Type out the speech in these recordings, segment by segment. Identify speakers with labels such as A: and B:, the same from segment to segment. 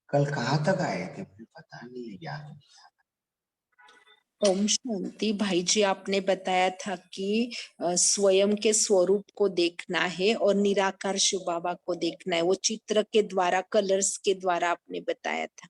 A: कल कहाँ तक आए थे मुझे पता नहीं है याद।
B: ओम शांति। भाई जी, आपने बताया था कि स्वयं के स्वरूप को देखना है और निराकार शिव बाबा को देखना है, वो चित्र के द्वारा, कलर्स के द्वारा आपने बताया था।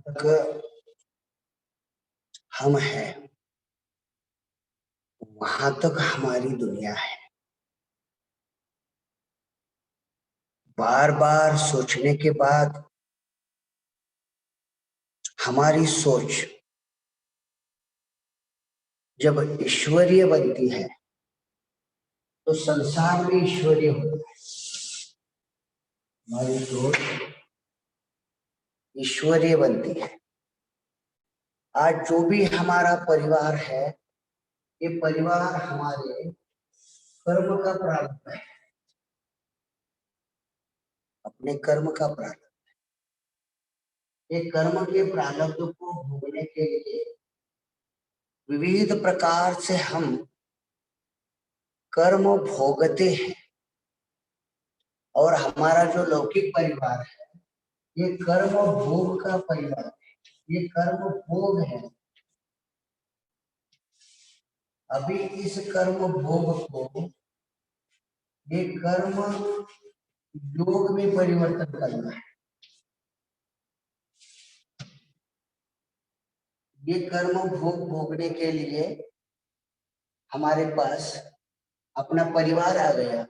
A: तक हम हैं वहां तक हमारी दुनिया है। बार बार सोचने के बाद हमारी सोच जब ईश्वरीय बनती है तो संसार में ईश्वरीय होता है। हमारी सोच ईश्वरीय बनती है। आज जो भी हमारा परिवार है, ये परिवार हमारे कर्म का प्रारंभ है, अपने कर्म का प्रारंभ। ये कर्म के प्रारब्ध को भोगने के लिए विविध प्रकार से हम कर्म भोगते हैं। और हमारा जो लौकिक परिवार है ये कर्म भोग का परिवार है, ये कर्म भोग है। अभी इस कर्म भोग को ये कर्म योग में परिवर्तन करना है। ये कर्म भोग भोगने के लिए हमारे पास अपना परिवार आ गया।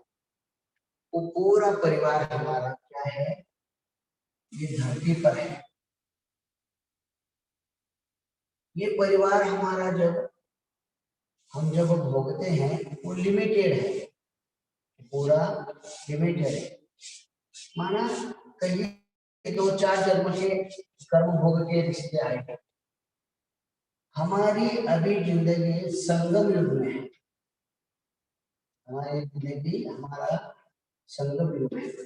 A: वो पूरा परिवार हमारा क्या है, ये धरती पर है। ये परिवार हमारा हम जब भोगते हैं वो लिमिटेड है, पूरा लिमिटेड है। माना कहीं 2-4 जन्म के कर्म भोग के रिश्ते आए। हमारी अभी जिंदगी संगम युग में है। हमारी जिंदगी हमारा संगम युग है।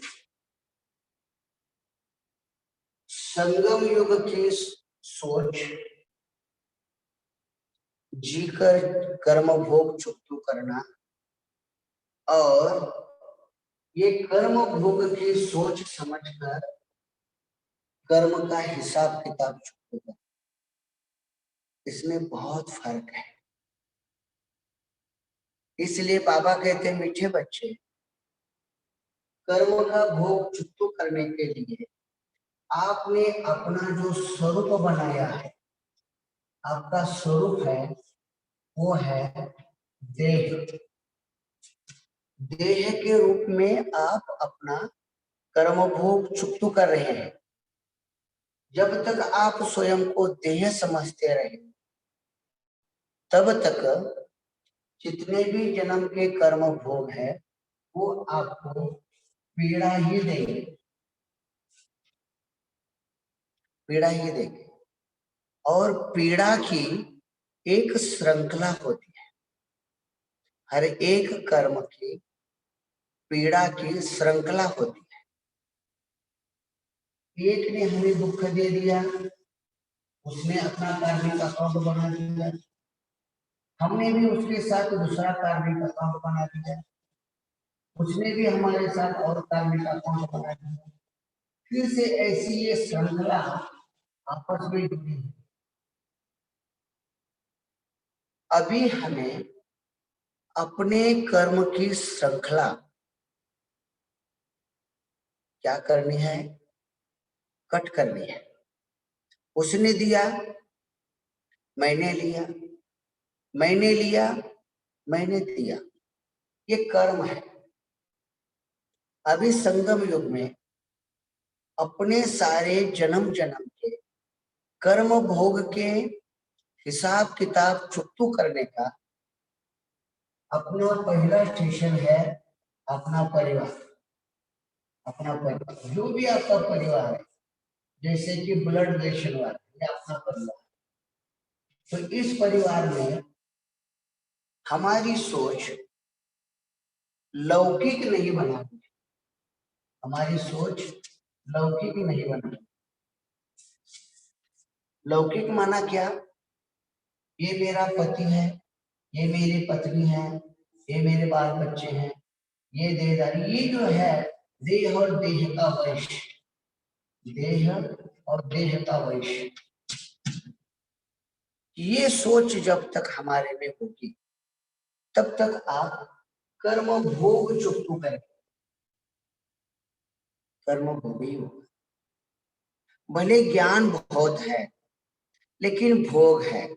A: संगम युग की सोच जीकर कर्म भोग चुकतू करना और ये कर्म भोग की सोच समझकर कर्म का हिसाब किताब चुकतू करना, इसमें बहुत फर्क है। इसलिए बाबा कहते हैं मीठे बच्चे, कर्म का भोग चुकतू करने के लिए आपने अपना जो स्वरूप बनाया है, आपका स्वरूप है वो है देह। देह के रूप में आप अपना कर्म भोग चुकतू कर रहे हैं। जब तक आप स्वयं को देह समझते रहे तब तक जितने भी जन्म के कर्म भोग है वो आपको पीड़ा ही देंगे, पीड़ा ही देंगे। और पीड़ा की एक श्रृंखला होती है। हर एक कर्म की पीड़ा की श्रृंखला होती है। एक ने हमें दुख दे दिया, उसने अपना कार्मिक अकाउंट बना दिया, हमने भी उसके साथ दूसरा कार्मिक अकाउंट बना दिया, उसने भी हमारे साथ और कार्मिक अकाउंट बना दिया। फिर से ऐसी ये श्रृंखला आपस में जुड़ी है। अभी हमें अपने कर्म की श्रृंखला क्या करनी है, कट करनी है। उसने दिया, मैंने लिया, मैंने लिया, मैंने दिया, ये कर्म है। अभी संगम युग में अपने सारे जन्म जन्म के कर्म भोग के हिसाब किताब चुकतू करने का अपना पहला स्टेशन है अपना परिवार। अपना परिवार, जो भी आपका परिवार है, जैसे कि ब्लड रिलेशन वाला, ये अपना परिवार। तो इस परिवार में हमारी सोच लौकिक नहीं बनानी, हमारी सोच लौकिक नहीं बनानी। लौकिक माना क्या? ये मेरा पति है, ये मेरी पत्नी है, ये मेरे बाल बच्चे हैं, ये देहदारी, ये जो है देह और देह का वैश, देह और देह का वैश, ये सोच जब तक हमारे में होगी तब तक आप कर्म भोग चुकतू करें, कर्म भोग ही होगा। भले ज्ञान बहुत है लेकिन भोग है,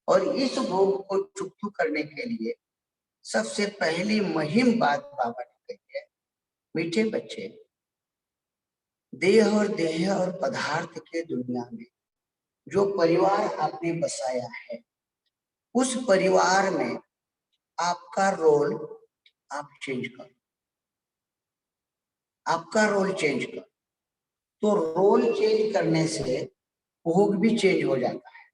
A: और इस भोग को चुकतू करने के लिए सबसे पहली मुहिम बात बाबा ने कही है, मीठे बच्चे, देह और देह और पदार्थ के दुनिया में जो परिवार आपने बसाया है, उस परिवार में आपका रोल आप चेंज करो, आपका रोल चेंज करो। तो रोल चेंज करने से भोग भी चेंज हो जाता है,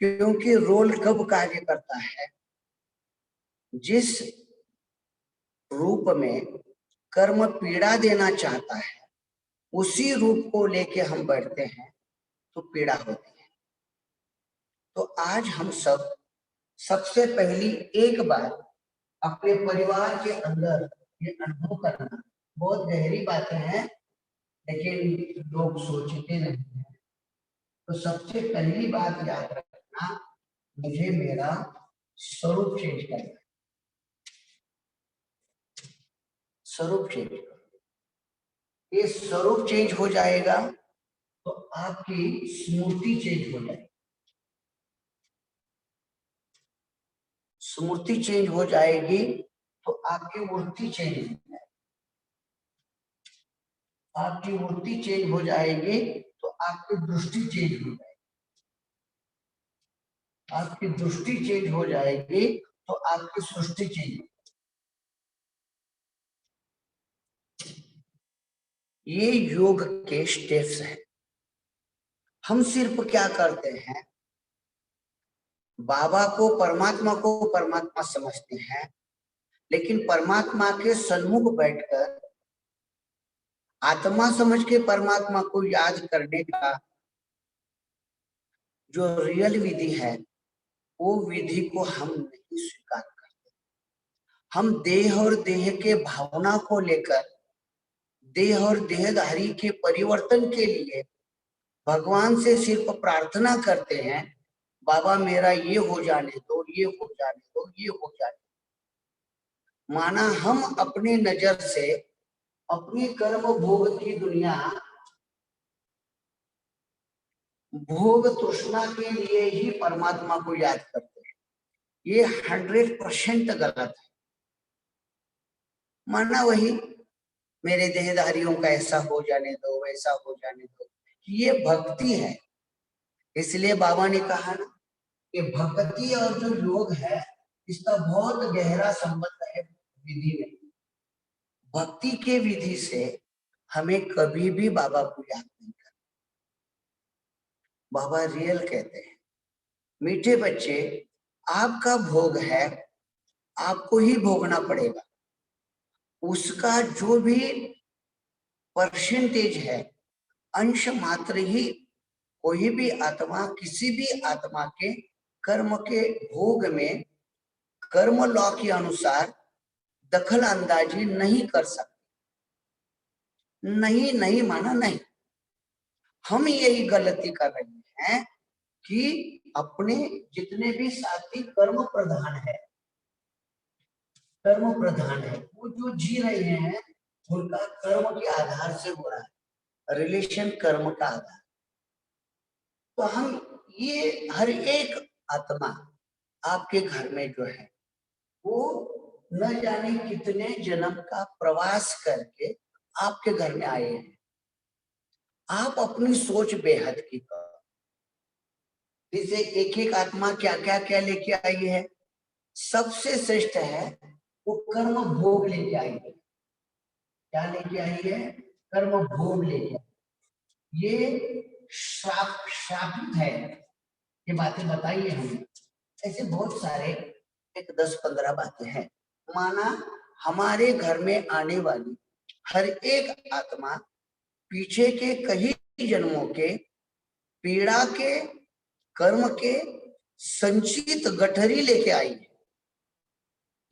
A: क्योंकि रोल कब कार्य करता है? जिस रूप में कर्म पीड़ा देना चाहता है उसी रूप को लेके हम बैठते हैं तो पीड़ा होती है। तो आज हम सब सबसे पहली एक बार अपने परिवार के अंदर ये अनुभव करना, बहुत गहरी बातें हैं लेकिन लोग सोचते नहीं हैं। तो सबसे पहली बात याद रखना, मुझे मेरा स्वरूप चेंज करना है, स्वरूप चेंज। ये स्वरूप चेंज हो जाएगा तो आपकी स्मृति चेंज हो जाएगी, स्मृति चेंज हो जाएगी तो आपकी वृत्ति चेंज हो जाएगी, आपकी वृत्ति चेंज हो जाएगी तो आपकी दृष्टि चेंज हो जाएगी, आपकी दृष्टि चेंज हो जाएगी तो आपकी सृष्टि चेंज हो। ये योग के स्टेप्स हैं। हम सिर्फ क्या करते हैं, बाबा को परमात्मा समझते हैं, लेकिन परमात्मा के सन्मुख बैठकर आत्मा समझ के परमात्मा को याद करने का जो रियल विधि है, वो विधि को हम नहीं स्वीकार करते। हम देह और देह के भावना को लेकर देह और देहधारी के परिवर्तन के लिए भगवान से सिर्फ प्रार्थना करते हैं, बाबा मेरा ये हो जाने दो, ये हो जाने दो, ये हो जाने दो। माना हम अपनी नजर से अपनी कर्म भोग की दुनिया भोग तृष्णा के लिए ही परमात्मा को याद करते हैं। ये 100% गलत है। माना वही मेरे देहधारियों का ऐसा हो जाने दो, वैसा हो जाने दो, ये भक्ति है। इसलिए बाबा ने कहा ना कि भक्ति और जो योग है इसका बहुत गहरा संबंध है विधि में। भक्ति के विधि से हमें कभी भी बाबा को याद नहीं करना। बाबा रियल कहते हैं, मीठे बच्चे, आपका भोग है, आपको ही भोगना पड़ेगा। उसका जो भी परसेंटेज है, अंश मात्र ही कोई भी आत्मा किसी भी आत्मा के कर्म के भोग में कर्म लॉ के अनुसार दखल अंदाजी नहीं कर सकते। नहीं नहीं माना नहीं। हम यही गलती कर रहे हैं कि अपने जितने भी साथी कर्म प्रधान है, कर्म प्रधान है, वो जो जी रहे हैं उनका कर्म के आधार से हो रहा है, रिलेशन कर्म का आधार। तो हम ये हर एक आत्मा आपके घर में जो है वो न जाने कितने जन्म का प्रवास करके आपके घर में आए हैं। आप अपनी सोच बेहद की करो। जैसे एक एक आत्मा क्या क्या क्या लेके आई है, सबसे श्रेष्ठ है वो कर्म भोग लेके आई है। क्या लेके आई है? कर्म भोग लेके आई। ये श्रापित है, ये बातें बताइए हमें। ऐसे बहुत सारे 10-15 बातें हैं। माना हमारे घर में आने वाली हर एक आत्मा पीछे के कई जन्मों के पीड़ा के कर्म के संचित गठरी लेके आई है।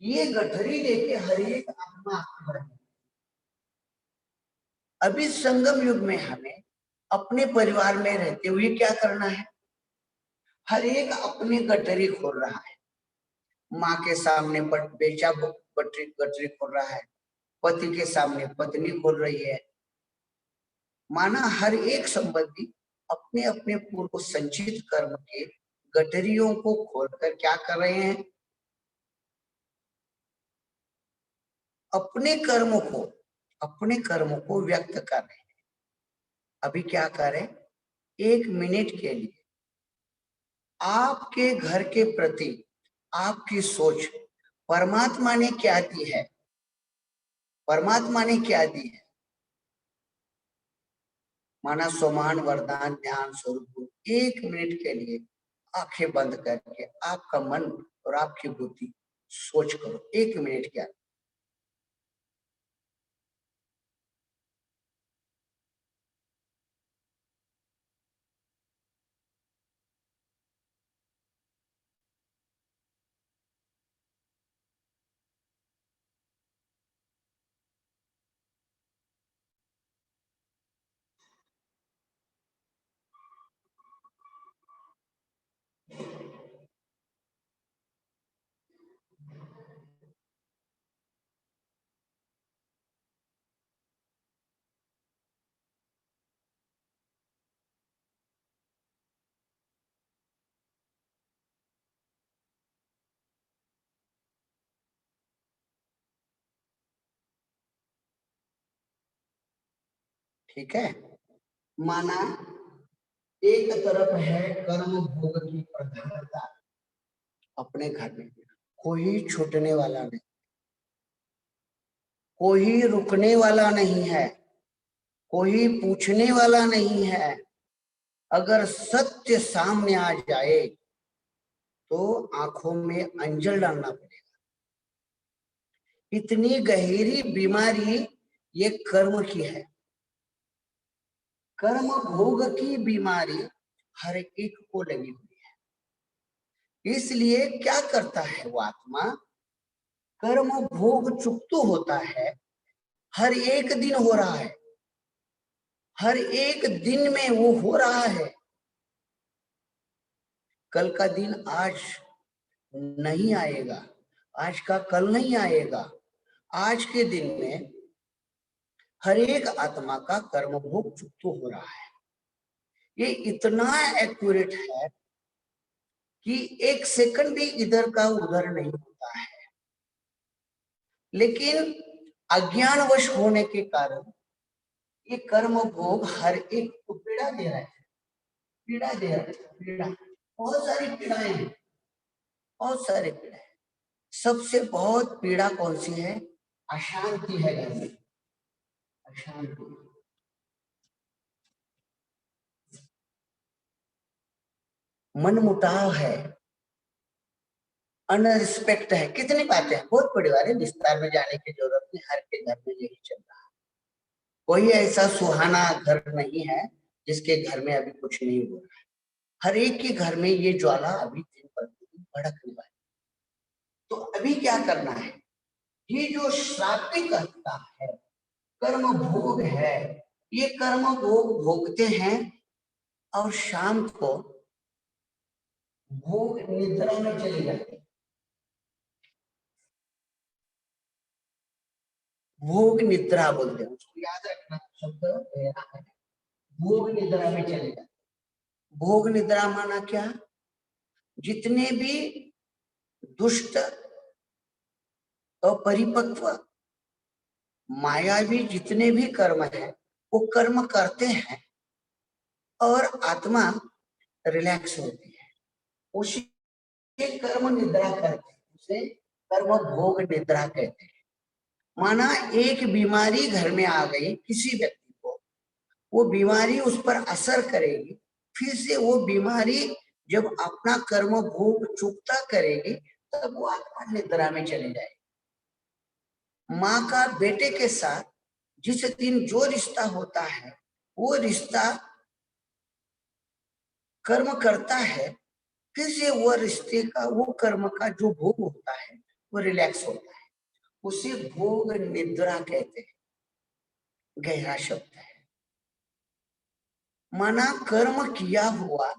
A: ये गठरी लेके हर एक आत्मा आपके घर में। अभी संगम युग में हमें अपने परिवार में रहते हुए क्या करना है? हर एक अपनी गठरी खोल रहा है। माँ के सामने बेचा गठरी खोल रहा है, पति के सामने पत्नी खोल रही है। माना हर एक संबंधी अपने अपने पूर्व संचित कर्म के गठरियों को खोलकर क्या कर रहे हैं? अपने कर्म को व्यक्त कर रहे हैं। अभी क्या करें? 1 मिनट के लिए आपके घर के प्रति आपकी सोच परमात्मा ने क्या दी है? परमात्मा ने क्या दी है? माना सोमान वरदान ज्ञान स्वरूप। 1 मिनट के लिए आंखें बंद करके आपका मन और आपकी बुद्धि सोच करो। 1 मिनट क्या? ठीक है। माना एक तरफ है कर्म भोग की प्रधानता अपने घर में, कोई छूटने वाला नहीं, कोई रुकने वाला नहीं है, कोई पूछने वाला नहीं है। अगर सत्य सामने आ जाए तो आंखों में अंजल डालना पड़ेगा। इतनी गहरी बीमारी ये कर्म की है। कर्म भोग की बीमारी हर एक को लगी हुई है। इसलिए क्या करता है वो आत्मा? कर्म भोग चुकतू होता है। हर एक दिन हो रहा है, हर एक दिन में वो हो रहा है। कल का दिन आज नहीं आएगा, आज का कल नहीं आएगा। आज के दिन में हर एक आत्मा का कर्म भोग चुकतू हो रहा है। ये इतना एक्यूरेट है कि 1 सेकंड भी इधर का उधर नहीं होता है। लेकिन अज्ञानवश होने के कारण ये कर्म भोग हर एक को पीड़ा दे रहा है, पीड़ा दे रहा है, पीड़ा। बहुत सारी पीड़ाएं हैं, बहुत सारी पीड़ा है। सबसे बहुत पीड़ा कौन सी है? अशांति है घर में, अशांति। मनमुटाव है, अनरिस्पेक्ट है। कितनी बातें हैं, बहुत परिवार है, विस्तार में जाने की जरूरत नहीं। हर के घर में यही चल रहा है। कोई ऐसा सुहाना घर नहीं है जिसके घर में अभी कुछ नहीं हो रहा है। हर एक के घर में ये ज्वाला अभी दिन पर दिन भड़कने वाली। तो अभी क्या करना है? ये जो श्रापित करता है कर्म भोग है, ये कर्म भोग भोगते हैं और शाम को भोग निद्रा में चली जाती है। भोग निद्रा बोलते हैं उसको, याद रखना शब्द गहरा है। भोग निद्रा में चले जाते। भोग निद्रा माना क्या? जितने भी दुष्ट अपरिपक्व मायावी जितने भी कर्म है वो कर्म करते हैं और आत्मा रिलैक्स होती है, उसी कर्म निद्रा करते हैं, उसे कर्म भोग निद्रा कहते हैं। माना एक बीमारी घर में आ गई किसी व्यक्ति को, वो बीमारी उस पर असर करेगी, फिर से वो बीमारी जब अपना कर्म भोग चुकता करेगी तब वो आत्मा निद्रा में चली जाएगी। माँ का बेटे के साथ जिस दिन जो रिश्ता होता है वो रिश्ता कर्म करता है, फिर से वो रिश्ते का वो कर्म का जो भोग होता है वो रिलैक्स होता है, उसे भोग निद्रा कहते हैं। गहरा शब्द है। माना कर्म किया हुआ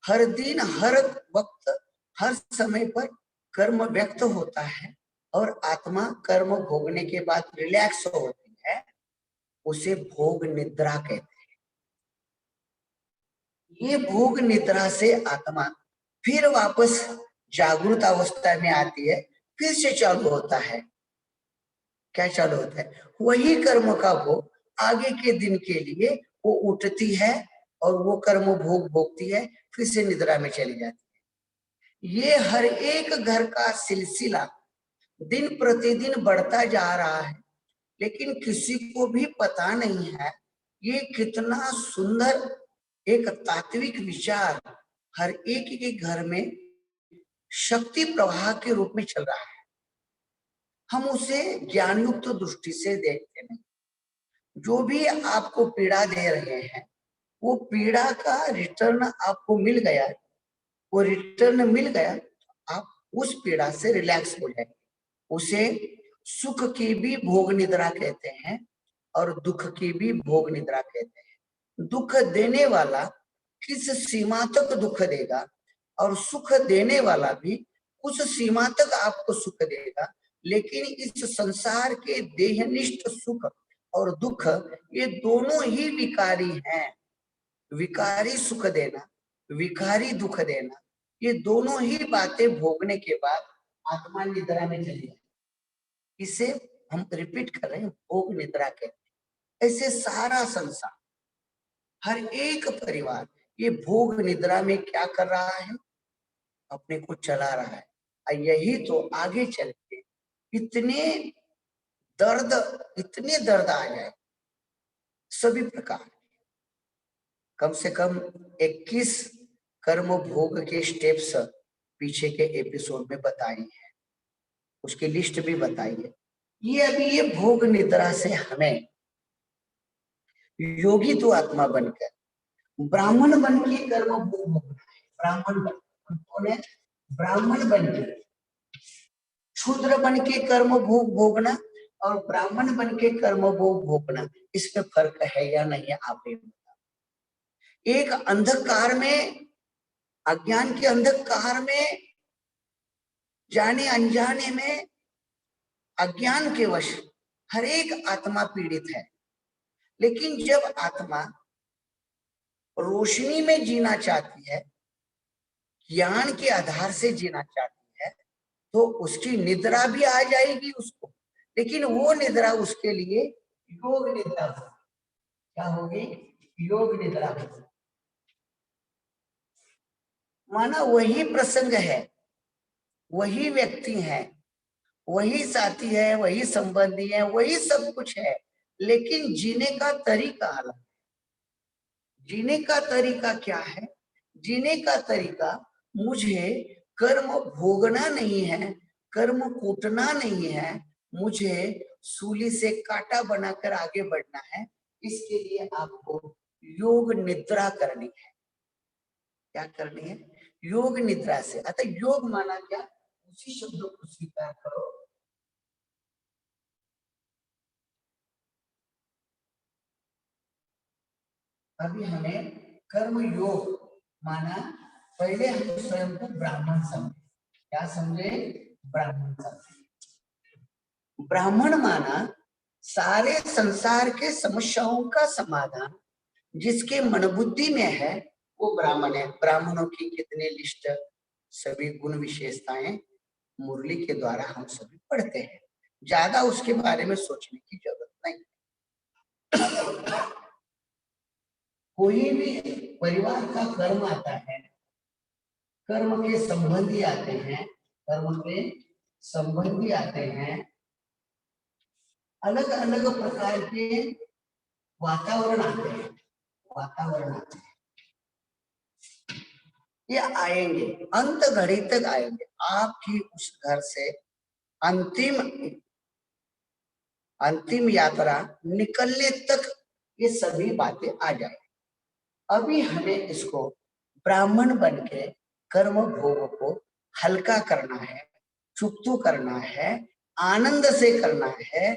A: हर दिन हर वक्त हर समय पर कर्म व्यक्त होता है और आत्मा कर्म भोगने के बाद रिलैक्स होती है, उसे भोग निद्रा कहते हैं। ये भोग निद्रा से आत्मा फिर वापस जागृत अवस्था में आती है, फिर से चालू होता है। क्या चालू होता है? वही कर्म का भोग आगे के दिन के लिए वो उठती है और वो कर्म भोग भोगती है, फिर से निद्रा में चली जाती है। ये हर एक घर का सिलसिला दिन प्रतिदिन बढ़ता जा रहा है, लेकिन किसी को भी पता नहीं है ये कितना सुंदर एक तात्विक विचार हर एक के घर में शक्ति प्रवाह के रूप में चल रहा है। हम उसे ज्ञान युक्त दृष्टि से देखते नहीं। जो भी आपको पीड़ा दे रहे हैं वो पीड़ा का रिटर्न आपको मिल गया, वो रिटर्न मिल गया, आप उस पीड़ा से रिलैक्स हो जाए। उसे सुख की भी भोग निद्रा कहते हैं और दुख की भी भोग निद्रा कहते हैं। दुख देने वाला किस सीमा तक दुख देगा और सुख देने वाला भी कुछ सीमा तक आपको सुख देगा, लेकिन इस संसार के देहनिष्ठ सुख और दुख ये दोनों ही विकारी हैं। विकारी सुख देना, विकारी दुख देना, ये दोनों ही बातें भोगने के बाद आत्मा निद्रा में चली जाए। इसे हम रिपीट कर रहे हैं, भोग निद्रा कहते हैं। ऐसे सारा संसार हर एक परिवार ये भोग निद्रा में क्या कर रहा है? अपने को चला रहा है। और यही तो आगे चल के इतने दर्द आ जाए सभी प्रकार। कम से कम 21 कर्म भोग के स्टेप्स पीछे के एपिसोड में बताई है, उसकी लिस्ट भी बताई है। ये अभी ये भोग निद्रा से हमें योगी तो आत्मा बनकर ब्राह्मण बन के कर्म भोग भोगना है। ब्राह्मण बन, ब्राह्मण बन के, शूद्र बन के कर्म भोग भोगना और ब्राह्मण बन के कर्म भोग भोगना, इसमें फर्क है या नहीं है आप ये बताओ। एक अंधकार में, अज्ञान के अंधकार में, जाने अनजाने में, अज्ञान के वश हर एक आत्मा पीड़ित है। लेकिन जब आत्मा रोशनी में जीना चाहती है, ज्ञान के आधार से जीना चाहती है, तो उसकी निद्रा भी आ जाएगी उसको, लेकिन वो निद्रा उसके लिए योग निद्रा होगी। क्या होगी? योग निद्रा होगी। माना वही प्रसंग है, वही व्यक्ति है, वही साथी है, वही संबंधी है, वही सब कुछ है, लेकिन जीने का तरीका अलग। जीने का तरीका क्या है? जीने का तरीका मुझे कर्म भोगना नहीं है, कर्म कूटना नहीं है, मुझे सूली से कांटा बनाकर आगे बढ़ना है। इसके लिए आपको योग निद्रा करनी है। क्या करनी है? योग निद्रा से। अतः योग माना क्या? उसी शब्द को स्वीकार करो। अभी हमें कर्म योग माना पहले हम स्वयं को ब्राह्मण समझे। क्या समझे? ब्राह्मण समझे। ब्राह्मण माना सारे संसार के समस्याओं का समाधान जिसके मन बुद्धि में है वो ब्राह्मण है। ब्राह्मणों की कितने लिस्ट, सभी गुण विशेषताएं मुरली के द्वारा हम सभी पढ़ते हैं, ज्यादा उसके बारे में सोचने की जरूरत नहीं। कोई भी परिवार का कर्म आता है, कर्म के संबंधी आते हैं, कर्म के संबंधी आते हैं, अलग अलग प्रकार के वातावरण आते हैं, वातावरण आते हैं, ये आएंगे, अंत घड़ी तक आएंगे। आपकी उस घर से अंतिम यात्रा निकलने तक ये सभी बातें आ जाएंगी। अभी हमें इसको ब्राह्मण बन के कर्म भोग को हल्का करना है, चुप्तू करना है, आनंद से करना है,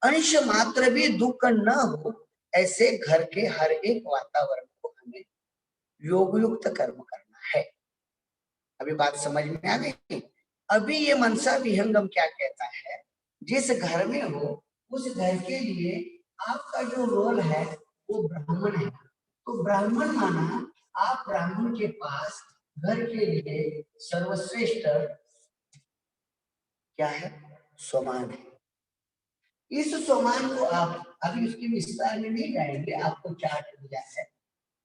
A: अंश मात्र भी दुख न हो ऐसे घर के हर एक वातावरण को हमें योग युक्त कर्म करना है। अभी बात समझ में आ गई? अभी ये मनसा विहंगम क्या कहता है, जिस घर में हो उस घर के लिए आपका जो रोल है वो ब्राह्मण है। तो ब्राह्मण माना आप ब्राह्मण के पास घर के लिए सर्वश्रेष्ठ क्या है? सोमान है। इस सोमान को आप अभी उसके विस्तार में नहीं जाएंगे, आपको चार्ट दिया है,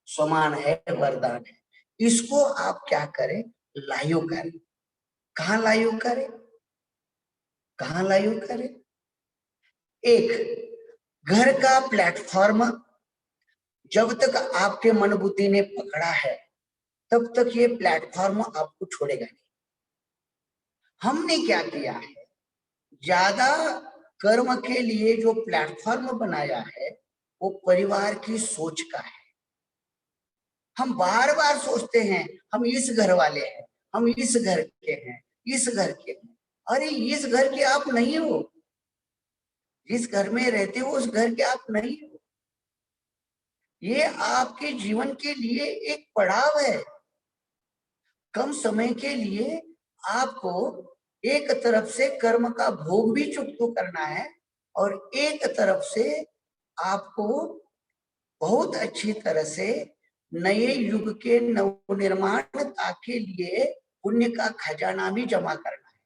A: सोमान है, वरदान है। इसको आप क्या करें? लायु करें। कहाँ लायु करें? कहाँ लायु करें? एक घर का प्लेटफॉर्म जब तक आपके मन बुद्धि ने पकड़ा है तब तक ये प्लेटफॉर्म आपको छोड़ेगा नहीं। हमने क्या किया है, ज्यादा कर्म के लिए जो प्लेटफॉर्म बनाया है वो परिवार की सोच का है। हम बार बार सोचते हैं हम इस घर वाले हैं, हम इस घर के हैं, इस घर के हैं। अरे इस घर के आप नहीं हो, जिस घर में रहते हो उस घर के आप नहीं हो। ये आपके जीवन के लिए एक पड़ाव है। कम समय के लिए आपको एक तरफ से कर्म का भोग भी चुकतो करना है और एक तरफ से आपको बहुत अच्छी तरह से नए युग के नवनिर्माण के लिए पुण्य का खजाना भी जमा करना है।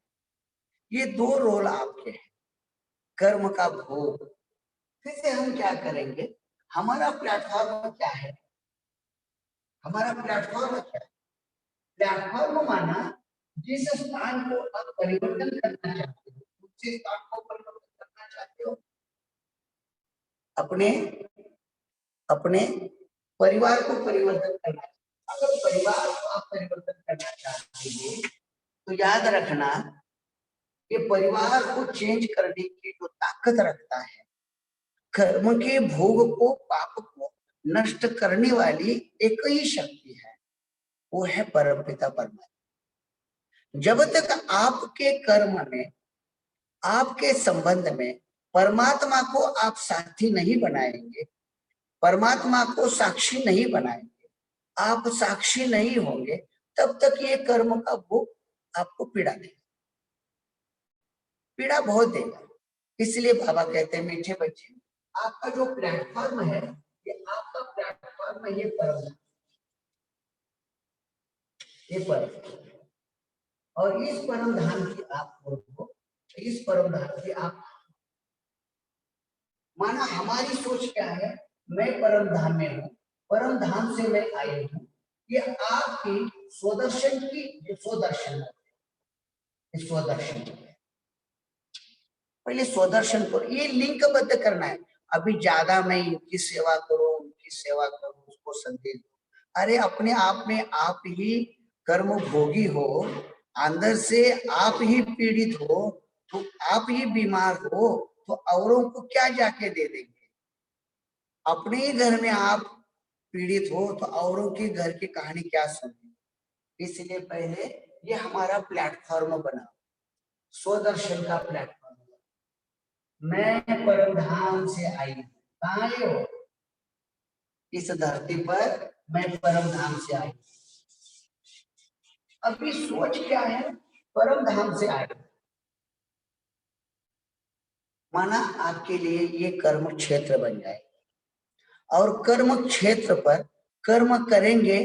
A: ये दो रोल आपके हैं, कर्म का भोग। फिर से हम क्या करेंगे, हमारा प्लेटफॉर्म क्या है? हमारा प्लेटफॉर्म क्या है? प्लेटफॉर्म माना जिस स्थान को आप परिवर्तन करना चाहते हो, उस स्थान को परिवर्तन करना चाहते हो, अपने अपने परिवार को परिवर्तन करना। अगर परिवार को आप परिवर्तन करना चाहते हैं तो याद रखना कि परिवार को चेंज करने की जो ताकत रखता है, कर्म के भोग को, पाप को नष्ट करने वाली एक ही शक्ति है, वो है परमपिता परमात्मा। जब तक आपके कर्म में, आपके संबंध में परमात्मा को आप साथी नहीं बनाएंगे, परमात्मा को साक्षी नहीं बनाएंगे, आप साक्षी नहीं होंगे, तब तक ये कर्म का भोग आपको पीड़ा देगा, पीड़ा बहुत देगा। इसलिए बाबा कहते हैं मीठे बच्चे, आपका जो प्लेटफॉर्म है, ये आपका प्लेटफॉर्म है, ये परम, ये परम। और इस परम धाम की आप, इस परम धाम की आप माना हमारी सोच क्या है, मैं परम धाम में हूँ, परम धाम से मैं आई हूँ। ये आपकी स्वदर्शन की जो स्वदर्शन है, स्वदर्शन पहले स्वदर्शन पर ये लिंकबद्ध करना है। अभी ज्यादा मैं इनकी सेवा करूं, उनकी सेवा करूं, उसको संदेश दूं। अरे अपने आप में आप ही कर्म भोगी हो, अंदर से आप ही पीड़ित हो, तो आप ही बीमार हो, तो औरों को क्या जाके दे देंगे? अपने ही घर में आप पीड़ित हो तो औरों के घर की कहानी क्या सुनेंगे? इसलिए पहले ये हमारा प्लेटफॉर्म बना, स्वदर्शन का प्लेटफॉर्म। मैं परम धाम से आई हूँ। कहाँ आए हो? इस धरती पर मैं परम धाम से आई। अभी सोच क्या है, परम धाम से आए, माना आपके लिए ये कर्म क्षेत्र बन जाए, और कर्म क्षेत्र पर कर्म करेंगे,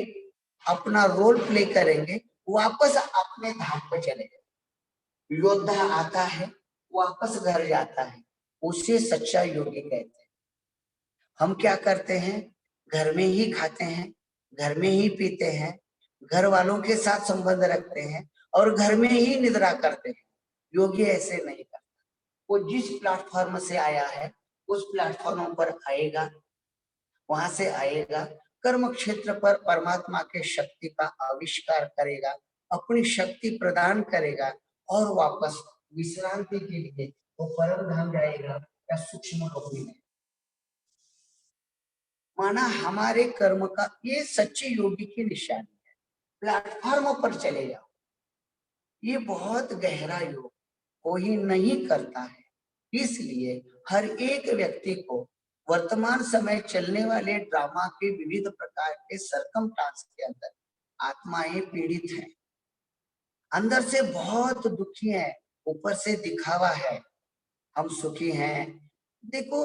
A: अपना रोल प्ले करेंगे, वापस अपने धाम पर चले जाए। योद्धा आता है, वापस घर जाता है, उसे सच्चा योगी कहते हैं। हम क्या करते हैं, घर में ही खाते हैं, घर में ही पीते हैं, घर वालों के साथ संबंध रखते हैं और घर में ही निद्रा करते हैं। योगी ऐसे नहीं करता। वो जिस प्लेटफॉर्म से आया है उस प्लेटफॉर्म पर आएगा, वहां से आएगा, कर्म क्षेत्र पर परमात्मा के शक्ति का आविष्कार करेगा, अपनी शक्ति प्रदान करेगा और वापस विश्रांति के लिए वो परम धाम जाएगा या सूक्ष्म लोक में। माना हमारे कर्म का ये सच्चे योगी की निशानी है। प्लेटफॉर्म पर चले जाओ, ये बहुत गहरा योग कोई नहीं करता है। इसलिए हर एक व्यक्ति को वर्तमान समय चलने वाले ड्रामा के विविध प्रकार के सरकमस्टांस के अंदर आत्माएं पीड़ित हैं, अंदर से बहुत दुखी है, ऊपर से दिखावा है हम सुखी हैं। देखो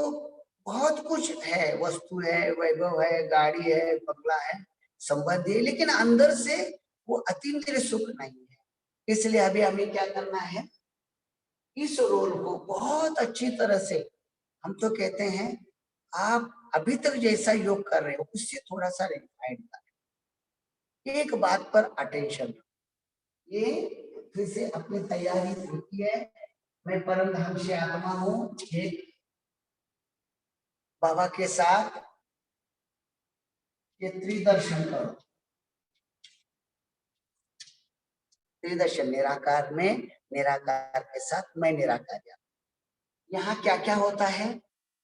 A: बहुत कुछ है, वस्तु है, वैभव है, गाड़ी है, बंगला है, संबंध है, लेकिन अंदर से वो अतीन्द्रिय सुख नहीं है। इसलिए अभी हमें क्या करना है, इस रोल को बहुत अच्छी तरह से, हम तो कहते हैं आप अभी तक जैसा योग कर रहे हो उससे थोड़ा सा रिफाइंड करें। एक बात पर अटेंशन, ये फिर से अपनी तैयारी होती है। मैं परम धाम से आत्मा हूँ, एक बाबा के साथ ये त्रिदर्शन करो। त्रिदर्शन निराकार में, निराकार के साथ मैं निराकार। यहाँ क्या क्या होता है,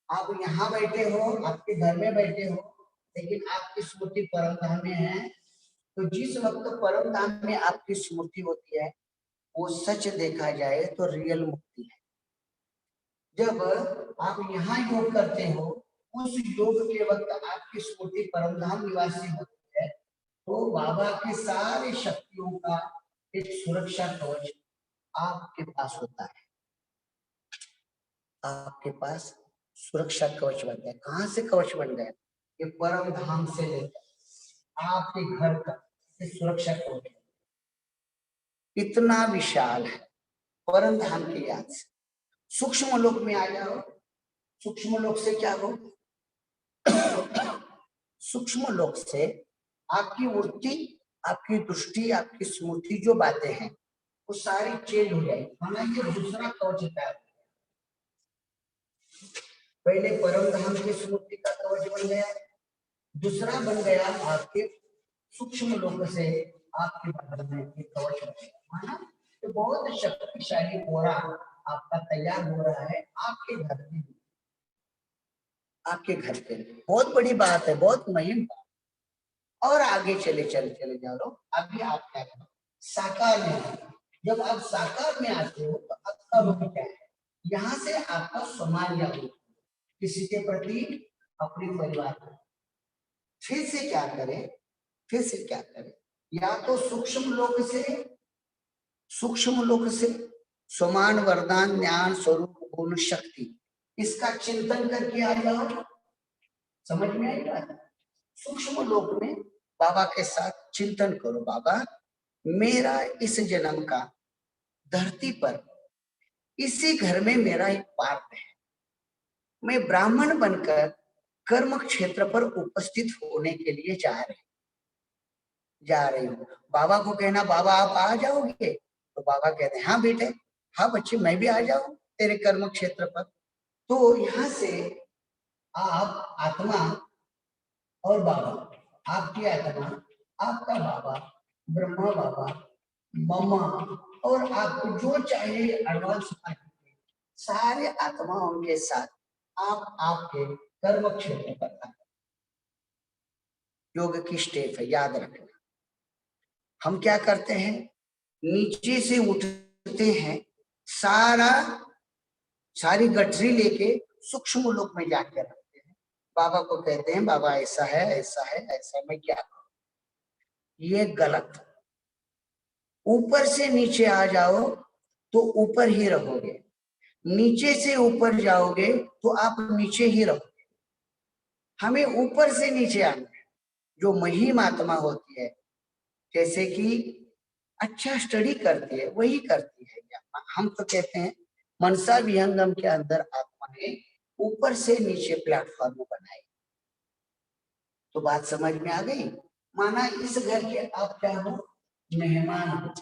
A: आप यहाँ बैठे हो, आपके घर में बैठे हो, लेकिन आपकी स्मृति परम धाम में है। तो जिस वक्त परम धाम में आपकी स्मृति होती है, वो सच देखा जाए तो रियल मुक्ति है। जब आप यहाँ योग करते हो, उस योग के वक्त आपकी स्मृति परम धाम निवासी होती है, तो बाबा के सारे शक्तियों का एक सुरक्षा कवच आपके पास होता है। आपके पास सुरक्षा कवच बन गया। कहां से कवच बन गया, ये परम धाम से लेकर आपके घर तक सुरक्षा कवच इतना विशाल है। परम धाम की याद से सूक्ष्म लोक में आ जाओ। सूक्ष्म लोक से क्या हो, सूक्ष्म लोक से आपकी वृत्ति, आपकी दृष्टि, आपकी स्मृति, जो बातें हैं वो सारी चेंज हो जाएगी। माना ये दूसरा कवच है। पहले परम धाम की स्मृति का कवच बन गया, दूसरा बन गया आपके सूक्ष्म लोक से आपके बदन में एक कवच बन गया। माना तो बहुत शक्तिशाली कोरा आपका तैयार हो रहा है आपके घर में, आपके घर पे। बहुत बड़ी बात है, बहुत मुहिम बात। और आगे चले चले चले जा लो। अभी आप क्या करो, साकार में। जब आप साकार में आते हो तो आपका रूप क्या है, यहाँ से आपका सम्मान या किसी के प्रति, अपने परिवार को। फिर से क्या करें, फिर से क्या करें, या तो सूक्ष्म लोक से समान वरदान ज्ञान स्वरूप गुण शक्ति, इसका चिंतन करके आ जाओ। समझ में आएगा। सूक्ष्म लोक में बाबा के साथ चिंतन करो, बाबा मेरा इस जन्म का धरती पर इसी घर में मेरा एक पार्ट है। मैं ब्राह्मण बनकर कर्म क्षेत्र पर उपस्थित होने के लिए जा रही हूँ। बाबा को कहना, बाबा आप आ जाओगे? तो बाबा कहते हैं हाँ बेटे, हाँ बच्चे, मैं भी आ जाऊं तेरे कर्म क्षेत्र पर। तो यहाँ से आप आत्मा और बाबा, आपकी आत्मा, आपका बाबा, ब्रह्मा बाबा, मम्मा, और आपको जो चाहे एडवांस सारे आत्माओं के साथ आप आपके कर्म क्षेत्र पर आए। योग की स्टेप है, याद रखना। हम क्या करते हैं, नीचे से उठते हैं, सारी गठरी लेके सूक्ष्म लोक में जाकर रखते हैं। बाबा को कहते हैं बाबा ऐसा है, ऐसा है, ऐसा, मैं क्या करूं? ये गलत। ऊपर से नीचे आ जाओ तो ऊपर ही रहोगे, नीचे से ऊपर जाओगे तो आप नीचे ही रहोगे। हमें ऊपर से नीचे आना है। जो महिम आत्मा होती है, जैसे कि अच्छा स्टडी करती है वही करती है। हम तो कहते हैं मनसा विहंगम के अंदर आत्मा ने ऊपर से नीचे प्लेटफॉर्म बनाई। तो बात समझ में आ गई। माना इस घर के आप क्या हो, मेहमान हो।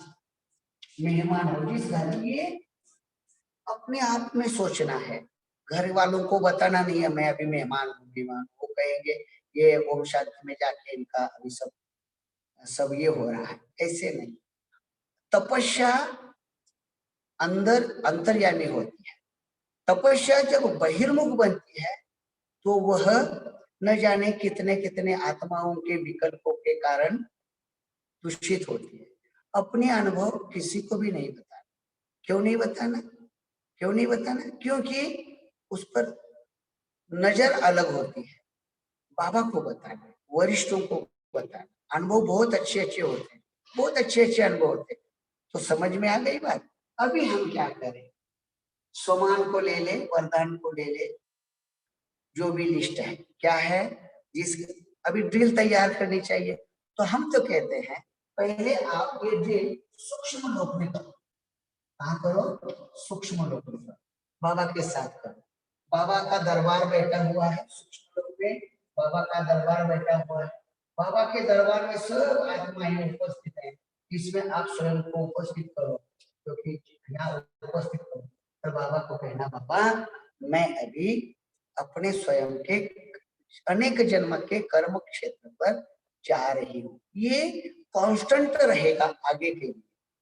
A: मेहमान हो जिस घर के, अपने आप में सोचना है, घर वालों को बताना नहीं है मैं अभी मेहमान हूँ। मेहमान वो कहेंगे ये ओम शांति में जाके इनका अभी सब ये हो रहा है, ऐसे नहीं। तपस्या अंदर अंतर्यामी होती है। तपस्या जब बहिर्मुख बनती है तो वह न जाने कितने कितने आत्माओं के विकल्पों के कारण दूषित होती है। अपने अनुभव किसी को भी नहीं बताना। क्यों नहीं बताना? क्यों नहीं बताना? क्योंकि उस पर नजर अलग होती है। बाबा को बताना, वरिष्ठों को बताना, अनुभव बहुत अच्छे अच्छे होते हैं, बहुत अच्छे अच्छे अनुभव होते हैं। तो समझ में आ गई बात। अभी हम क्या करें, स्वमान को ले ले, वरदान को ले ले, जो भी लिस्ट है क्या है, जिस अभी ड्रिल तैयार करनी चाहिए। तो हम तो कहते हैं पहले आप ये ड्रिल सूक्ष्म लोक में करो। कहाँ करो? सूक्ष्म लोक में करो, बाबा के साथ करो। बाबा का दरबार बैठा हुआ है सूक्ष्म लोक में, बाबा का दरबार बैठा हुआ है। बाबा के दरबार में सब आत्माएं उपस्थित है। इसमें आप स्वयं को उपस्थित करो, क्योंकि यहाँ उपस्थित करो तो बाबा को कहना, बाबा मैं अभी अपने स्वयं के अनेक जन्म के कर्म क्षेत्र पर जा रही हूँ। ये कांस्टेंट रहेगा आगे के लिए,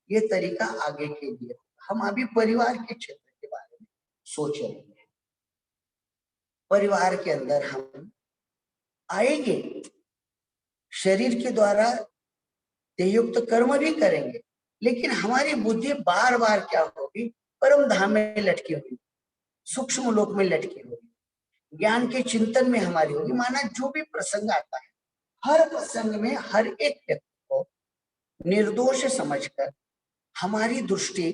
A: ये तरीका आगे के लिए। हम अभी परिवार के क्षेत्र के बारे में सोच रहे हैं। परिवार के अंदर हम आएंगे, शरीर के द्वारा देहयुक्त कर्म भी करेंगे, लेकिन हमारी बुद्धि बार बार क्या होगी, परम धाम में लटकी हुई, सूक्ष्म लोक में लटकी हुई, ज्ञान के चिंतन में हमारी होगी। माना जो भी प्रसंग आता है, हर प्रसंग में हर एक व्यक्ति को निर्दोष समझकर हमारी दृष्टि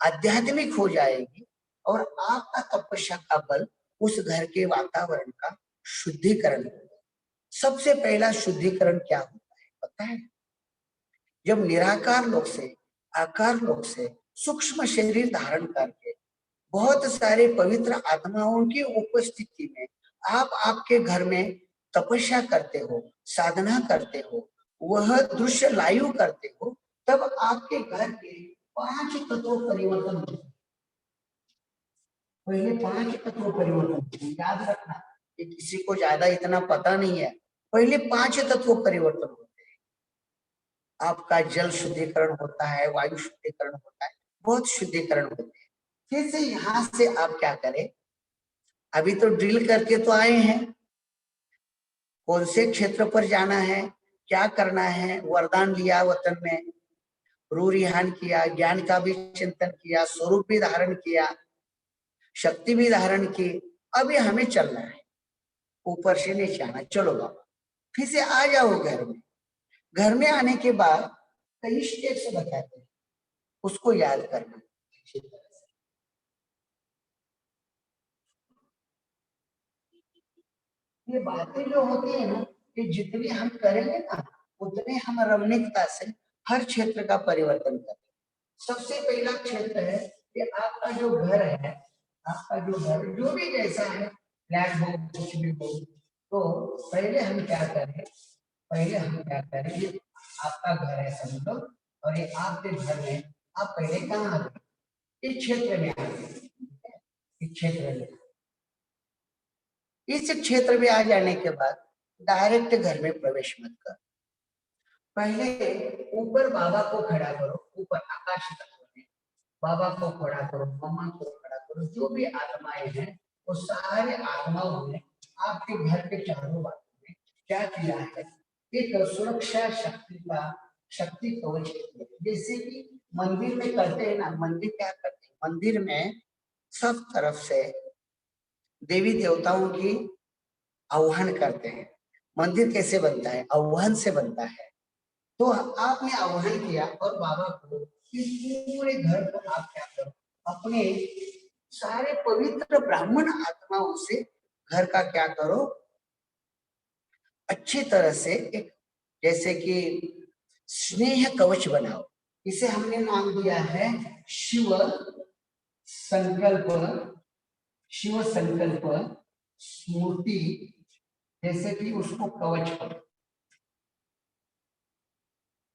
A: आध्यात्मिक हो जाएगी और आपका तपस्या का बल उस घर के वातावरण का शुद्धिकरण होगा। सबसे पहला शुद्धिकरण क्या होता है पता है? जब निराकार लोक से आकार लोक से सूक्ष्म शरीर धारण करके बहुत सारे पवित्र आत्माओं की उपस्थिति में आप आपके घर में तपस्या करते हो, साधना करते हो, वह दृश्य लाइव करते हो, तब आपके घर के 5 तत्व परिवर्तन होते हैं। पहले 5 तत्व परिवर्तन होते हैं, याद रखना कि किसी को ज्यादा इतना पता नहीं है। पहले 5 तत्व परिवर्तन होते हैं। आपका जल शुद्धिकरण होता है, वायु शुद्धिकरण होता है, बहुत शुद्धिकरण होते हैं। फिर से यहां से आप क्या करें, अभी तो ड्रिल करके तो आए हैं, कौन से क्षेत्र पर जाना है, क्या करना है, वरदान लिया वतन में, रू रिहान किया, ज्ञान का भी चिंतन किया, स्वरूप भी धारण किया, शक्ति भी धारण की। अभी हमें चलना है, ऊपर से नीचे आना। चलो बाबा फिर से आ जाओ घर में। घर में आने के बाद कई स्टेप्स बताते हैं, उसको याद करना अच्छी तरह से। ये बातें जो होती है ना, कि जितने हम करेंगे ना उतने हम रमणीकता से हर क्षेत्र का परिवर्तन करें। सबसे पहला क्षेत्र है कि आपका जो घर है, आपका जो घर जो भी जैसा है, फ्लैट हो कुछ भी हो, तो पहले हम क्या करें, पहले हम क्या करें, ये आपका घर है समझो, और ये आपके घर में आप पहले कहाँ आ गए, इस क्षेत्र में आ गए। इस क्षेत्र में, इस क्षेत्र में आ जाने के बाद डायरेक्ट घर में प्रवेश मत कर। पहले ऊपर बाबा को खड़ा करो, ऊपर आकाश तत्व में बाबा को खड़ा करो, मम्मा को खड़ा करो, जो भी आत्माएं हैं वो सारे आत्माओं ने आपके घर के चारों बाजू में क्या किया है, एक सुरक्षा शक्ति का शक्ति कवच किया। जैसे कि मंदिर में करते हैं ना, मंदिर क्या करते हैं, मंदिर में सब तरफ से देवी देवताओं की आह्वान करते हैं। मंदिर कैसे बनता है, आह्वान से बनता है। तो आपने आह्वान किया और बाबा को इस पूरे घर को आप क्या करो, अपने सारे पवित्र ब्राह्मण आत्माओं से घर का क्या करो, अच्छी तरह से एक जैसे कि स्नेह कवच बनाओ। इसे हमने नाम दिया है शिव संकल्प, शिव संकल्प स्मृति, जैसे कि उसको कवच करो।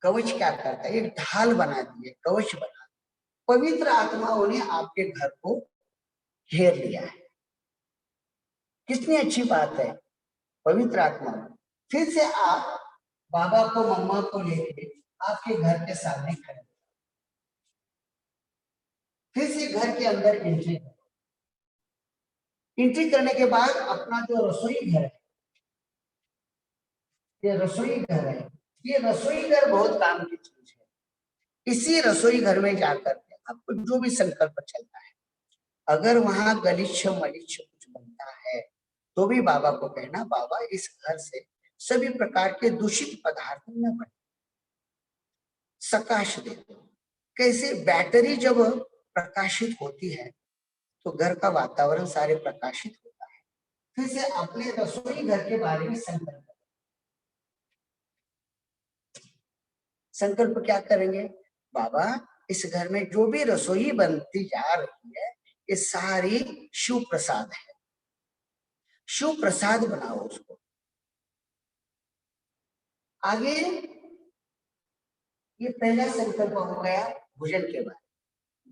A: कवच क्या करता है, एक ढाल बना दिए, कवच बना दिए। पवित्र आत्माओं ने आपके घर को घेर लिया है। कितनी अच्छी बात है, पवित्र आत्मा। फिर से आप बाबा को मम्मा को लेके आपके घर के सामने खड़े, फिर से घर के अंदर एंट्री करो। एंट्री करने के बाद अपना जो रसोई घर है, ये रसोई घर है, ये रसोई घर बहुत काम की चीज है। इसी रसोई घर में जाकर के आपको जो भी संकल्प चलता है, अगर वहां गलिच्छ मलिच्छ कुछ बनता है तो भी बाबा को कहना, बाबा इस घर से सभी प्रकार के दूषित पदार्थ न बने, प्रकाश दे दो। कैसे बैटरी जब प्रकाशित होती है तो घर का वातावरण सारे प्रकाशित होता है। फिर से अपने रसोई घर के बारे में संकल्प, संकल्प क्या करेंगे, बाबा इस घर में जो भी रसोई बनती जा रही है ये सारी शिव प्रसाद है, शिव प्रसाद बनाओ उसको। आगे ये पहला संकल्प हो गया भोजन के बाद।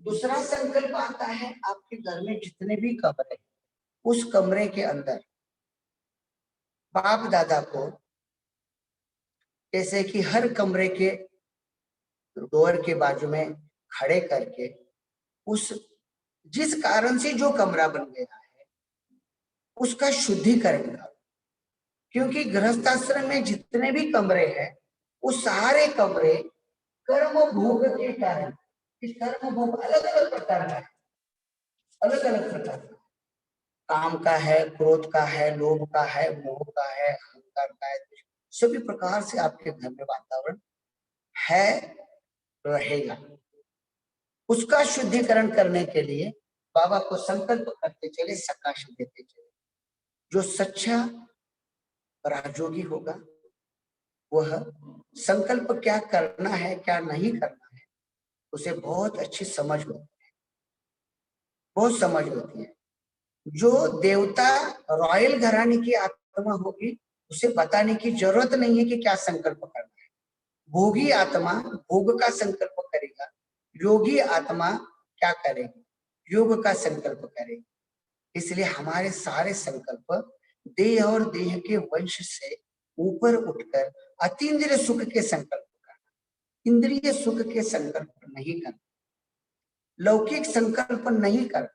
A: दूसरा संकल्प आता है आपके घर में जितने भी कमरे, उस कमरे के अंदर बाप दादा को, जैसे कि हर कमरे के डोर के बाजू में खड़े करके उस जिस कारण से जो कमरा बन गया है उसका शुद्धिकरण करो। क्योंकि गृहस्थाश्रम में जितने भी कमरे हैं वो सारे कमरे कर्म भोग के कारण, इस कर्म भोग अलग अलग प्रकार का है, अलग अलग प्रकार का, काम का है, क्रोध का है, लोभ का है, मोह का है, अहंकार का है, सभी प्रकार से आपके घर में वातावरण है, रहेगा। उसका शुद्धिकरण करने के लिए बाबा को संकल्प करते चले, सकाश देते चले। जो सच्चा राजयोगी होगा वह संकल्प क्या करना है क्या नहीं करना है उसे बहुत अच्छी समझ होती है, बहुत समझ होती है। जो देवता रॉयल घराने की आत्मा होगी उसे बताने की जरूरत नहीं है कि क्या संकल्प करना है। भोगी आत्मा भोग का संकल्प करेगा, योगी आत्मा क्या करेगी, योग का संकल्प करेगी। इसलिए हमारे सारे संकल्प देह और देह के वंश से ऊपर उठकर अतीन्द्रिय सुख के संकल्प करना, इंद्रिय सुख के संकल्प नहीं करना, लौकिक संकल्प नहीं करना।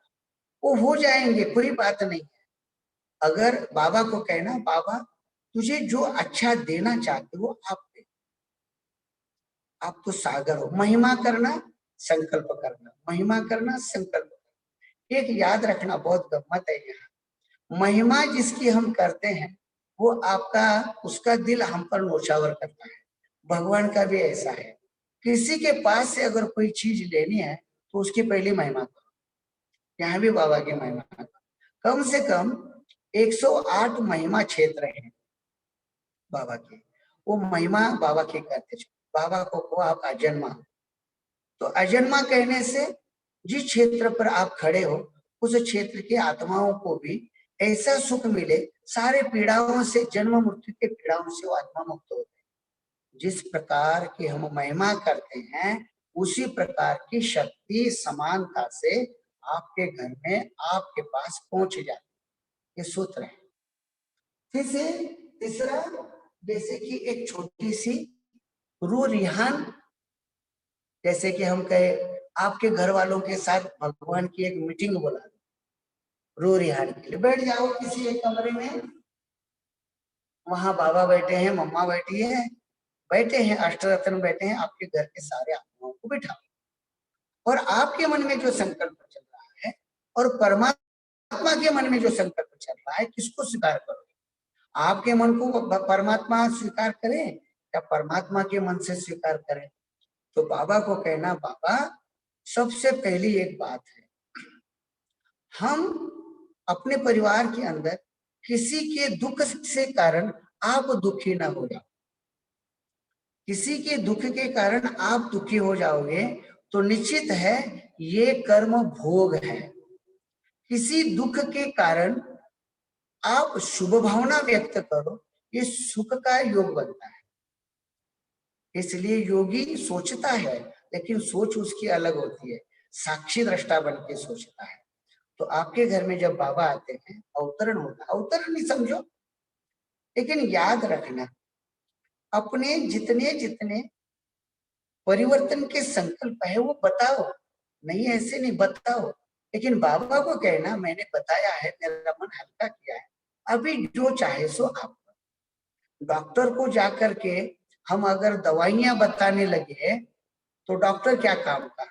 A: वो हो जाएंगे, कोई बात नहीं है। अगर बाबा को कहना, बाबा तुझे जो अच्छा देना चाहते हो आप दे, आप तो सागर हो। महिमा करना संकल्प करना, महिमा करना संकल्प करना। एक याद रखना, बहुत गम्मत है यहाँ, महिमा जिसकी हम करते हैं वो आपका उसका दिल हम पर नौछावर करता है। भगवान का भी ऐसा है, किसी के पास से अगर कोई चीज लेनी है तो उसकी पहली महिमा करो। यहाँ भी बाबा की महिमा करो। कम से कम 108 महिमा क्षेत्र हैं बाबा के, वो महिमा बाबा के करते थे। बाबा को कहो आप अजन्मा, तो अजन्मा कहने से जिस क्षेत्र पर आप खड़े हो उस क्षेत्र की आत्माओं को भी ऐसा सुख मिले, सारे पीड़ाओं से, जन्म मृत्यु के पीड़ाओं से वो आत्मा मुक्त होते हैं। जिस प्रकार की हम महिमा करते हैं उसी प्रकार की शक्ति समानता से आपके घर में आपके पास पहुंच जाती है। ये सूत्र है। फिर से तीसरा, जैसे कि एक छोटी सी रू रिहान, जैसे कि हम कहे आपके घर वालों के साथ भगवान की एक मीटिंग बोला, रू रिहान के लिए बैठ जाओ किसी एक कमरे में, वहां बाबा बैठे हैं, मम्मा बैठी है, बैठे हैं, अष्टरत्न बैठे हैं, आपके घर के सारे आत्माओं को बिठाओ और आपके मन में जो संकल्प चल रहा है और परमात्मा के मन में जो संकल्प चल रहा है किसको स्वीकार करो, आपके मन को परमात्मा स्वीकार करे या परमात्मा के मन से स्वीकार करें। तो बाबा को कहना, बाबा सबसे पहली एक बात है, हम अपने परिवार के अंदर किसी के दुख से कारण आप दुखी ना हो जाओ। किसी के दुख के कारण आप दुखी हो जाओगे तो निश्चित है ये कर्म भोग है। किसी दुख के कारण आप शुभ भावना व्यक्त करो, ये सुख का योग बनता है। इसलिए योगी सोचता है, लेकिन सोच उसकी अलग होती है, साक्षी दृष्टा बन के सोचता है। तो आपके घर में जब बाबा आते हैं, अवतरण होता है, अवतरण नहीं समझो, लेकिन याद रखना अपने जितने जितने परिवर्तन के संकल्प है वो बताओ, नहीं ऐसे नहीं बताओ। लेकिन बाबा को कहना मैंने बताया है, मेरा मन हल्का किया है, अभी जो चाहे सो आप। डॉक्टर को जाकर के हम अगर दवाइयां बताने लगे तो डॉक्टर क्या काम का।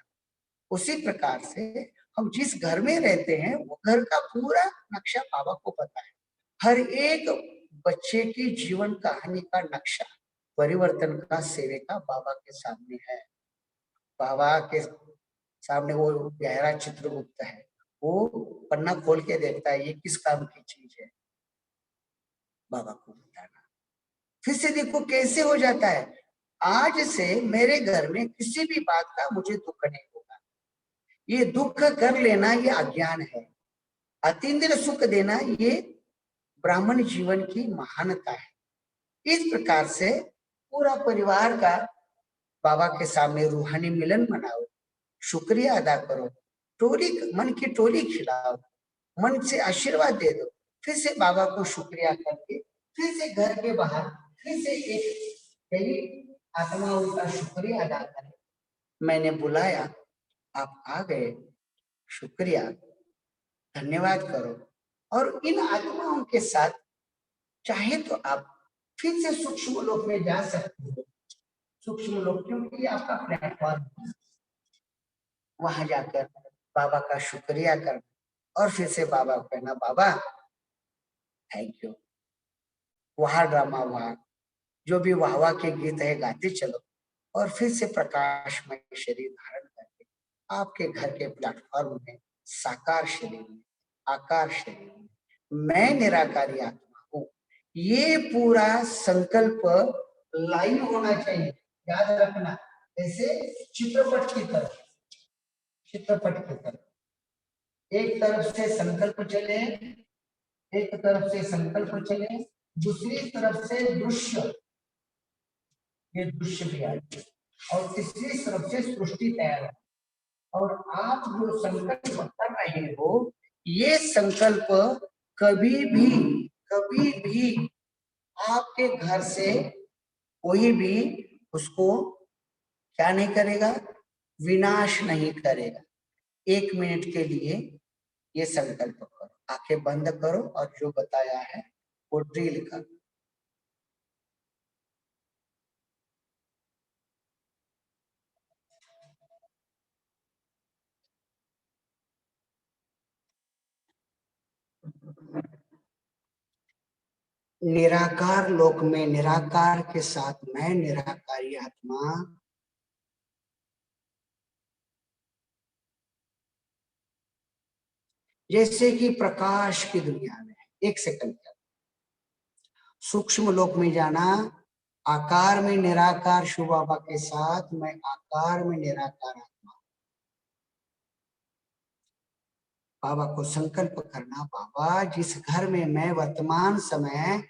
A: उसी प्रकार से हम जिस घर में रहते हैं वो घर का पूरा नक्शा बाबा को पता है। हर एक बच्चे की जीवन कहानी का नक्शा परिवर्तन का सेवे का बाबा के सामने है। बाबा के सामने वो गहरा चित्रगुप्त है, वो पन्ना खोल के देखता है ये किस काम की चीज है, बाबा को बताना। फिर से देखो कैसे हो जाता है, आज से मेरे घर में किसी भी बात का मुझे दुख नहीं होगा। ये दुख कर लेना ये अज्ञान है, अतीन्द्रिय सुख देना ये ब्राह्मण जीवन की महानता है। इस प्रकार से पूरा परिवार का बाबा के सामने रूहानी मिलन मनाओ, शुक्रिया अदा करो, टोली मन की टोली खिलाओ, मन से आशीर्वाद दे दो। फिर से बाबा को शुक्रिया करके फिर से घर के बाहर फिर से एक कई आत्माओं का शुक्रिया अदा करें, मैंने बुलाया, आप आ गए, शुक्रिया, धन्यवाद करो। और इन आत्माओं के साथ चाहे तो आप फिर से सूक्ष्म लोक में जा सकते हो। सूक्ष्म लोक क्योंकि आपका प्लेटफॉर्म, वहां जाकर बाबा का शुक्रिया करना और फिर से बाबा को कहना बाबा थैंक यू। वहां ड्रामा हुआ, जो भी वाहवा के गीत है गाते चलो और फिर से प्रकाशमय शरीर धारण करके आपके घर के प्लेटफॉर्म में साकार शरीर में, आकार शरीर में मैं निराकारी आत्मा हूँ, ये पूरा संकल्प लाइन होना चाहिए। याद रखना, जैसे चित्रपट की तरफ, चित्रपट की तरफ एक तरफ से संकल्प चले, एक तरफ से संकल्प चले, दूसरी तरफ से दृश्य, ये दृश्य भी आए और तीसरी तरफ से सृष्टि तैयार हो। और आप जो संकल्प कर रहे हो ये संकल्प कभी भी आपके घर से कोई भी उसको क्या नहीं करेगा, विनाश नहीं करेगा। 1 मिनट के लिए ये संकल्प करो, आंखें बंद करो और जो बताया है वो ड्रिल करो। निराकार लोक में निराकार के साथ मैं निराकारी आत्मा जैसे कि प्रकाश की दुनिया में 1 सेकंड तक सूक्ष्म लोक में जाना, आकार में निराकार शिव बाबा के साथ मैं आकार में निराकार आत्मा। बाबा को संकल्प करना, बाबा जिस घर में मैं वर्तमान समय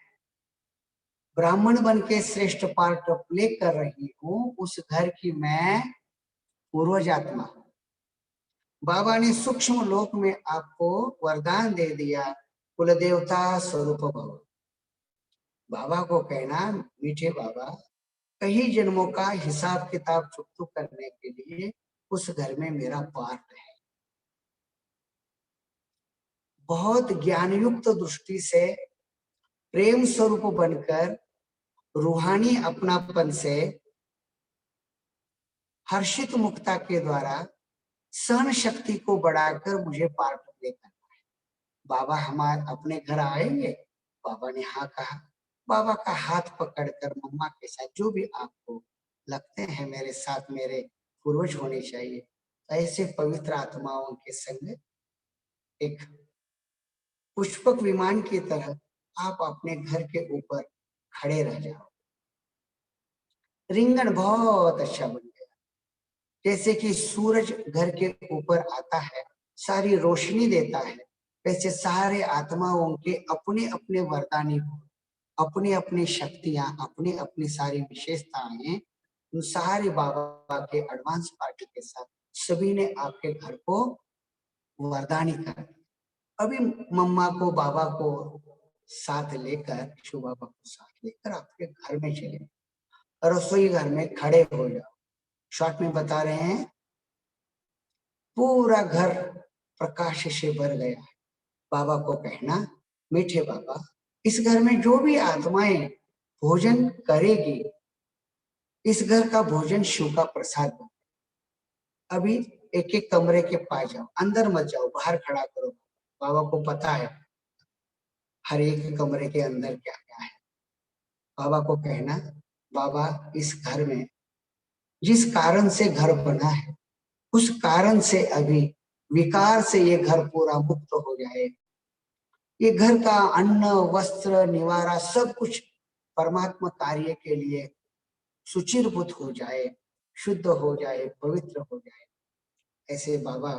A: ब्राह्मण बन के श्रेष्ठ पार्ट प्ले कर रही हूँ उस घर की मैं पूर्वज आत्मा हूँ। बाबा ने सूक्ष्म लोक में आपको वरदान दे दिया, कुल देवता स्वरूप भव। बाबा को कहना, मीठे बाबा कई जन्मों का हिसाब किताब चुकता करने के लिए उस घर में मेरा पार्ट है। बहुत ज्ञान युक्त दृष्टि से प्रेम स्वरूप बनकर रूहानी अपनापन से हर्षित मुक्ता के द्वारा सहन शक्ति को बढ़ाकर मुझे पार्ट प्ले करना है। बाबा हमारे अपने घर आएंगे? बाबा ने हाँ कहा। बाबा का हाथ पकड़कर मम्मा के साथ जो भी आपको लगते हैं मेरे साथ मेरे पूर्वज होने चाहिए, ऐसे पवित्र आत्माओं के संग एक पुष्पक विमान की तरह आप अपने घर के ऊपर खड़े रह जाओ। रिंगण बहुत अच्छा बन गया, जैसे कि सूरज घर के ऊपर आता है, सारी रोशनी देता है, वैसे सारे आत्माओं के अपने अपने वरदानी गुण, अपनी अपनी शक्तियां, अपनी अपनी सारी विशेषताएं, उन सारे बाबा के एडवांस पार्टी के साथ सभी ने आपके घर को वरदानी कर दिया। अभी मम्मा को बाबा को साथ लेकर, शिव बाबा को साथ लेकर आपके घर में चले, रसोई घर में खड़े हो जाओ। शॉर्ट में बता रहे हैं, पूरा घर प्रकाश से भर गया है। बाबा को कहना, मीठे बाबा, इस घर में जो भी आत्माएं भोजन करेगी, इस घर का भोजन शिव का प्रसाद बन। अभी एक एक कमरे के पास जाओ, अंदर मत जाओ, बाहर खड़ा करो। बाबा को पता है हर एक कमरे के अंदर क्या क्या है। बाबा को कहना, बाबा इस घर में जिस कारण से घर बना है, उस कारण से अभी विकार से ये घर पूरा मुक्त हो जाए। ये घर का अन्न वस्त्र निवारा सब कुछ परमात्मा कार्य के लिए सुचिरभूत हो जाए, शुद्ध हो जाए, पवित्र हो जाए। ऐसे बाबा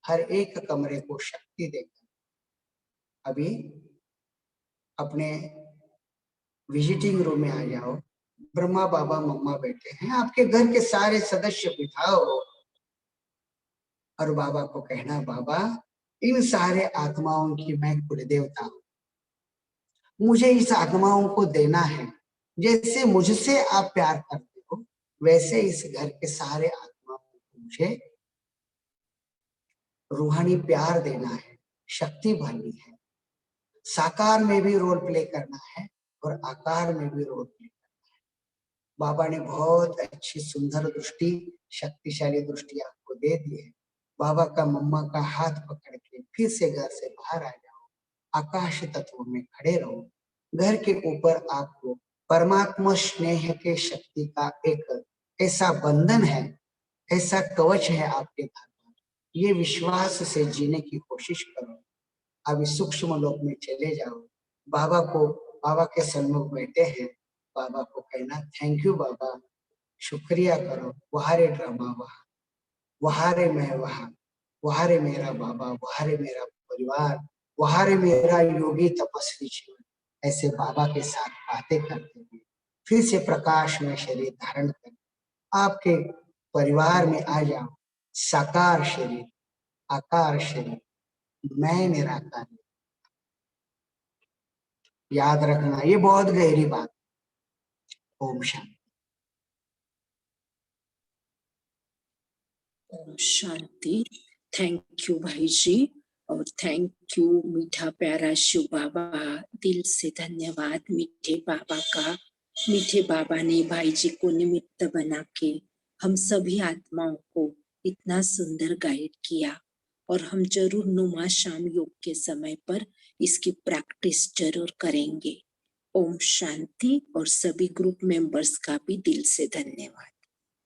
A: हर एक कमरे को शक्ति देकर अभी अपने विजिटिंग रूम में आ जाओ। ब्रह्मा बाबा मम्मा बैठे हैं, आपके घर के सारे सदस्य बिठाओ और बाबा को कहना, बाबा इन सारे आत्माओं की मैं कुल देवता हूं, मुझे इस आत्माओं को देना है। जैसे मुझसे आप प्यार करते हो, वैसे इस घर के सारे आत्माओं को मुझे रूहानी प्यार देना है, शक्ति भरनी है। साकार में भी रोल प्ले करना है और आकार में भी रोल प्ले करना है। बाबा ने बहुत अच्छी सुंदर दृष्टि, शक्तिशाली दृष्टि आपको दे दी है। बाबा का मम्मा का हाथ पकड़ के फिर से घर से बाहर आ जाओ, आकाश तत्व में खड़े रहो। घर के ऊपर आपको परमात्मा स्नेह के शक्ति का एक ऐसा बंधन है, ऐसा कवच है आपके घर पर। ये विश्वास से जीने की कोशिश करो। अभी सूक्ष्म लोक में चले जाओ, बाबा को, बाबा के सन्मुख बैठे हैं, बाबा को कहना, थैंक यू बाबा, शुक्रिया करो। वहारे ड्रामा वहा, वहारे मैं वहा, वहारे मेरा बाबा, वहारे मेरा परिवार, वहारे मेरा योगी तपस्वी जीवन। ऐसे बाबा के साथ बातें करते हुए फिर से प्रकाश में शरीर धारण कर आपके परिवार में आ जाओ। साकार शरीर, आकार शरीर, मैं निराकार। याद रखना, ये बहुत गहरी बात। ओम शांति।
B: ओम शांति। थैंक यू भाई जी, और थैंक यू मीठा प्यारा शिव बाबा। दिल से धन्यवाद मीठे बाबा का। मीठे बाबा ने भाई जी को निमित्त बना के हम सभी आत्माओं को इतना सुंदर गाइड किया, और हम जरूर नुमा शाम योग के समय पर इसकी प्रैक्टिस जरूर करेंगे। ओम शांति। और सभी ग्रुप मेंबर्स का भी दिल से धन्यवाद।